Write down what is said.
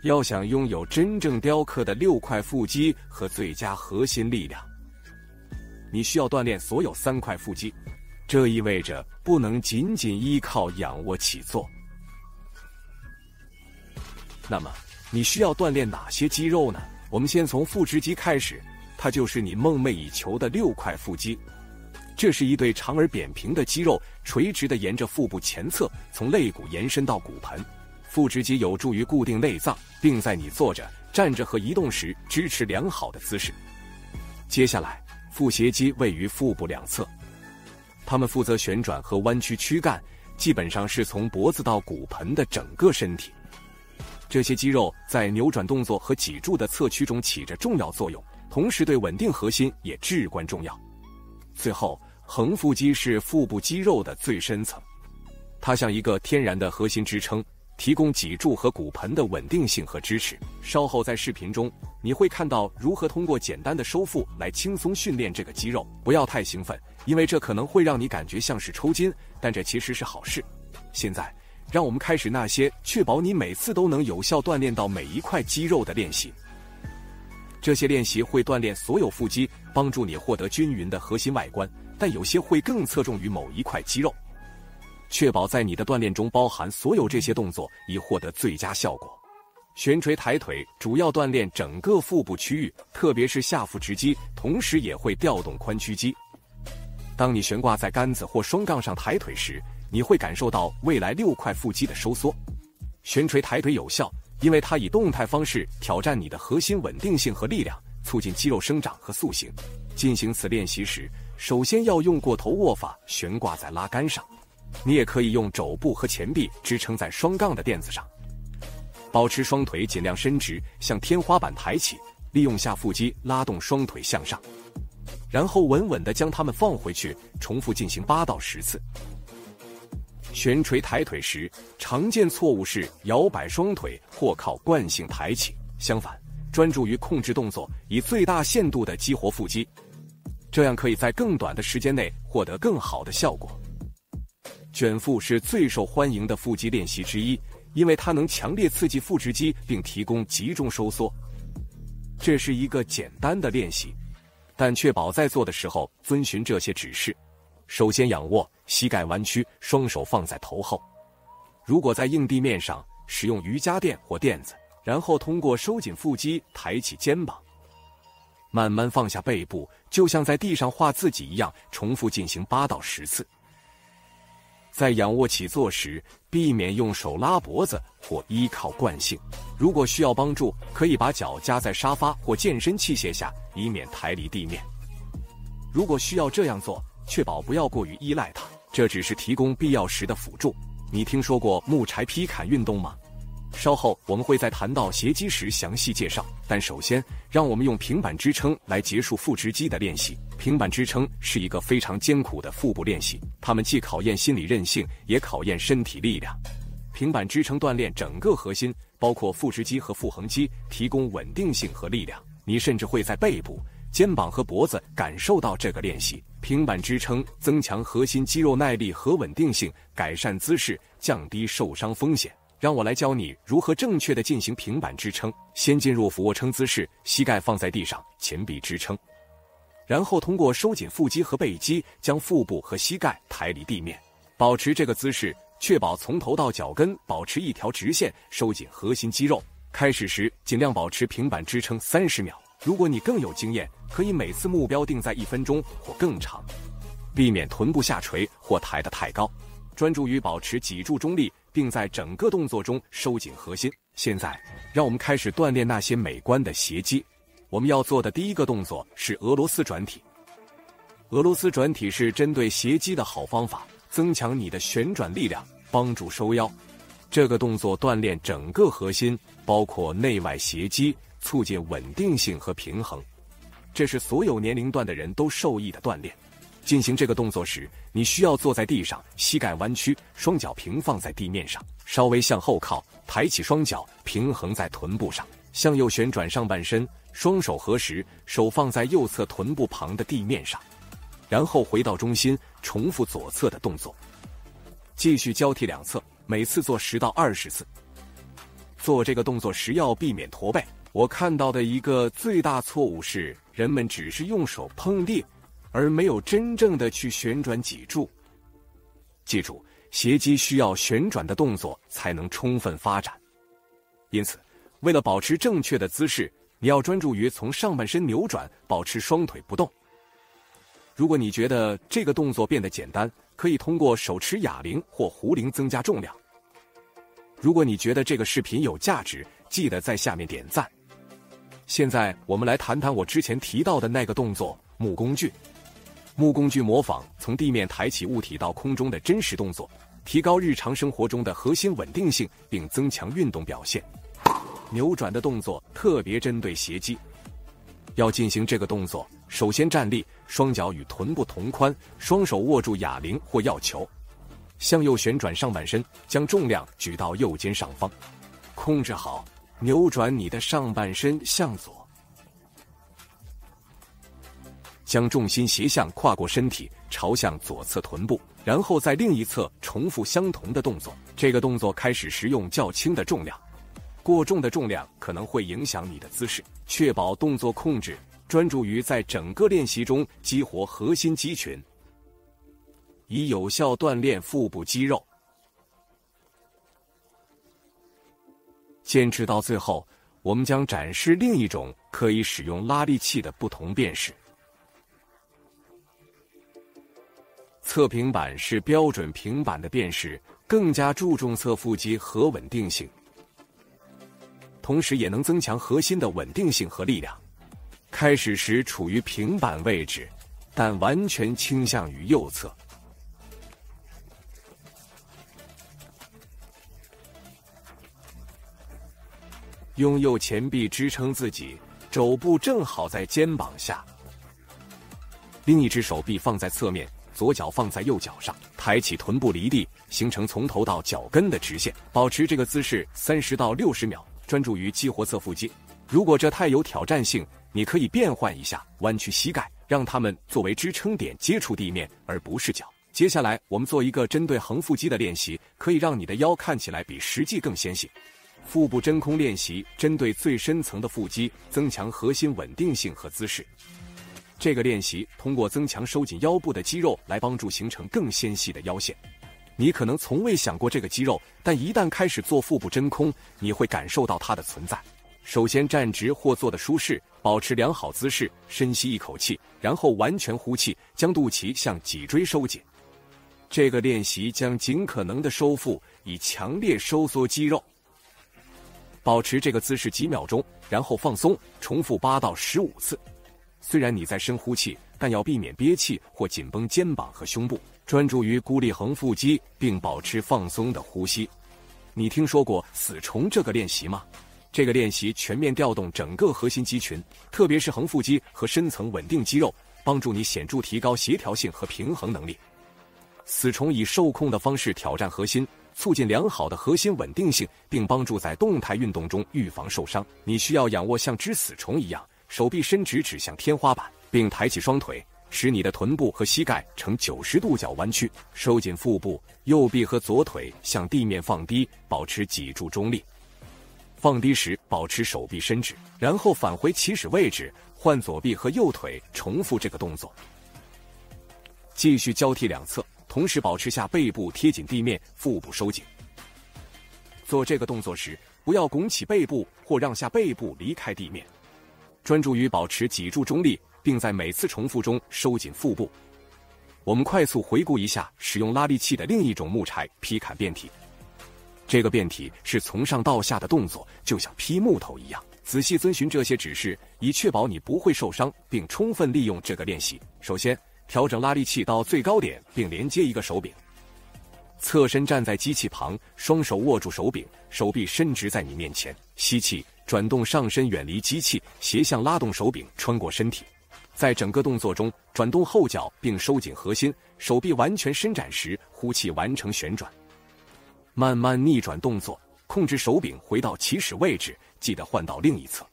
要想拥有真正雕刻的6块腹肌和最佳核心力量，你需要锻炼所有3块腹肌。这意味着不能仅仅依靠仰卧起坐。那么，你需要锻炼哪些肌肉呢？我们先从腹直肌开始，它就是你梦寐以求的6块腹肌。这是一对长而扁平的肌肉，垂直地沿着腹部前侧，从肋骨延伸到骨盆。腹直肌有助于固定内脏，并在你坐着、站着和移动时支持良好的姿势。接下来，腹斜肌位于腹部两侧，它们负责旋转和弯曲躯干，基本上是从脖子到骨盆的整个身体。这些肌肉在扭转动作和脊柱的侧屈中起着重要作用，同时对稳定核心也至关重要。最后，横腹肌是腹部肌肉的最深层，它像一个天然的核心支撑，提供脊柱和骨盆的稳定性和支持。稍后在视频中，你会看到如何通过简单的收腹来轻松训练这个肌肉。不要太兴奋，因为这可能会让你感觉像是抽筋，但这其实是好事。现在，让我们开始那些确保你每次都能有效锻炼到每一块肌肉的练习。这些练习会锻炼所有腹肌，帮助你获得均匀的核心外观，但有些会更侧重于某一块肌肉。确保在你的锻炼中包含所有这些动作，以获得最佳效果。悬垂抬腿主要锻炼整个腹部区域，特别是下腹直肌，同时也会调动髋屈肌。当你悬挂在杆子或双杠上抬腿时，你会感受到未来6块腹肌的收缩。悬垂抬腿有效，因为它以动态方式挑战你的核心稳定性和力量，促进肌肉生长和塑形。进行此练习时，首先要用过头握法悬挂在拉杆上，你也可以用肘部和前臂支撑在双杠的垫子上。保持双腿尽量伸直，向天花板抬起，利用下腹肌拉动双腿向上，然后稳稳地将它们放回去，重复进行8到10次。悬垂抬腿时，常见错误是摇摆双腿或靠惯性抬起，相反，专注于控制动作，以最大限度地激活腹肌，这样可以在更短的时间内获得更好的效果。卷腹是最受欢迎的腹肌练习之一，因为它能强烈刺激腹直肌并提供集中收缩。这是一个简单的练习，但确保在做的时候遵循这些指示。首先仰卧，膝盖弯曲，双手放在头后。如果在硬地面上，使用瑜伽垫或垫子，然后通过收紧腹肌抬起肩膀，慢慢放下背部，就像在地上画自己一样，重复进行8到10次。在仰卧起坐时，避免用手拉脖子或依靠惯性。如果需要帮助，可以把脚夹在沙发或健身器械下，以免抬离地面。如果需要这样做，确保不要过于依赖它，这只是提供必要时的辅助。你听说过木柴劈砍运动吗？稍后我们会在谈到斜肌时详细介绍，但首先让我们用平板支撑来结束腹直肌的练习。平板支撑是一个非常艰苦的腹部练习，它们既考验心理韧性，也考验身体力量。平板支撑锻炼整个核心，包括腹直肌和腹横肌，提供稳定性和力量。你甚至会在背部、肩膀和脖子感受到这个练习。平板支撑增强核心肌肉耐力和稳定性，改善姿势，降低受伤风险。让我来教你如何正确地进行平板支撑。先进入俯卧撑姿势，膝盖放在地上，前臂支撑，然后通过收紧腹肌和背肌，将腹部和膝盖抬离地面。保持这个姿势，确保从头到脚跟保持一条直线，收紧核心肌肉。开始时尽量保持平板支撑30秒。如果你更有经验，可以每次目标定在1分钟或更长，避免臀部下垂或抬得太高。专注于保持脊柱中立，并在整个动作中收紧核心。现在，让我们开始锻炼那些美观的斜肌。我们要做的第一个动作是俄罗斯转体。俄罗斯转体是针对斜肌的好方法，增强你的旋转力量，帮助收腰。这个动作锻炼整个核心，包括内外斜肌，促进稳定性和平衡。这是所有年龄段的人都受益的锻炼。进行这个动作时，你需要坐在地上，膝盖弯曲，双脚平放在地面上，稍微向后靠，抬起双脚，平衡在臀部上，向右旋转上半身，双手合十，手放在右侧臀部旁的地面上，然后回到中心，重复左侧的动作，继续交替两侧，每次做10到20次。做这个动作时要避免驼背。我看到的一个最大错误是，人们只是用手碰地，而没有真正的去旋转脊柱。记住，斜肌需要旋转的动作才能充分发展。因此，为了保持正确的姿势，你要专注于从上半身扭转，保持双腿不动。如果你觉得这个动作变得简单，可以通过手持哑铃或壶铃增加重量。如果你觉得这个视频有价值，记得在下面点赞。现在我们来谈谈我之前提到的那个动作——木工具。木工具模仿从地面抬起物体到空中的真实动作，提高日常生活中的核心稳定性，并增强运动表现。扭转的动作特别针对斜肌。要进行这个动作，首先站立，双脚与臀部同宽，双手握住哑铃或药球，向右旋转上半身，将重量举到右肩上方，控制好，扭转你的上半身向左，将重心斜向跨过身体，朝向左侧臀部，然后在另一侧重复相同的动作。这个动作开始时用较轻的重量，过重的重量可能会影响你的姿势。确保动作控制，专注于在整个练习中激活核心肌群，以有效锻炼腹部肌肉。坚持到最后，我们将展示另一种可以使用拉力器的不同变式。侧平板是标准平板的变式，更加注重侧腹肌和稳定性，同时也能增强核心的稳定性和力量。开始时处于平板位置，但完全倾向于右侧。用右前臂支撑自己，肘部正好在肩膀下，另一只手臂放在侧面，左脚放在右脚上，抬起臀部离地，形成从头到脚跟的直线。保持这个姿势30到60秒，专注于激活侧腹肌。如果这太有挑战性，你可以变换一下，弯曲膝盖，让它们作为支撑点接触地面，而不是脚。接下来我们做一个针对横腹肌的练习，可以让你的腰看起来比实际更纤细。腹部真空练习针对最深层的腹肌，增强核心稳定性和姿势。这个练习通过增强收紧腰部的肌肉来帮助形成更纤细的腰线。你可能从未想过这个肌肉，但一旦开始做腹部真空，你会感受到它的存在。首先站直或坐得舒适，保持良好姿势，深吸一口气，然后完全呼气，将肚脐向脊椎收紧。这个练习将尽可能的收腹，以强烈收缩肌肉。保持这个姿势几秒钟，然后放松，重复8到15次。虽然你在深呼气，但要避免憋气或紧绷肩膀和胸部，专注于孤立横腹肌，并保持放松的呼吸。你听说过死虫这个练习吗？这个练习全面调动整个核心肌群，特别是横腹肌和深层稳定肌肉，帮助你显著提高协调性和平衡能力。死虫以受控的方式挑战核心，促进良好的核心稳定性，并帮助在动态运动中预防受伤。你需要仰卧像只死虫一样，手臂伸直指向天花板，并抬起双腿，使你的臀部和膝盖呈90度角弯曲，收紧腹部，右臂和左腿向地面放低，保持脊柱中立。放低时保持手臂伸直，然后返回起始位置，换左臂和右腿，重复这个动作。继续交替两侧，同时保持下背部贴紧地面，腹部收紧。做这个动作时，不要拱起背部或让下背部离开地面，专注于保持脊柱中立，并在每次重复中收紧腹部。我们快速回顾一下使用拉力器的另一种木柴劈砍变体。这个变体是从上到下的动作，就像劈木头一样。仔细遵循这些指示，以确保你不会受伤，并充分利用这个练习。首先，调整拉力器到最高点，并连接一个手柄。侧身站在机器旁，双手握住手柄，手臂伸直在你面前。吸气，转动上身远离机器，斜向拉动手柄，穿过身体。在整个动作中，转动后脚并收紧核心，手臂完全伸展时，呼气完成旋转。慢慢逆转动作，控制手柄回到起始位置，记得换到另一侧。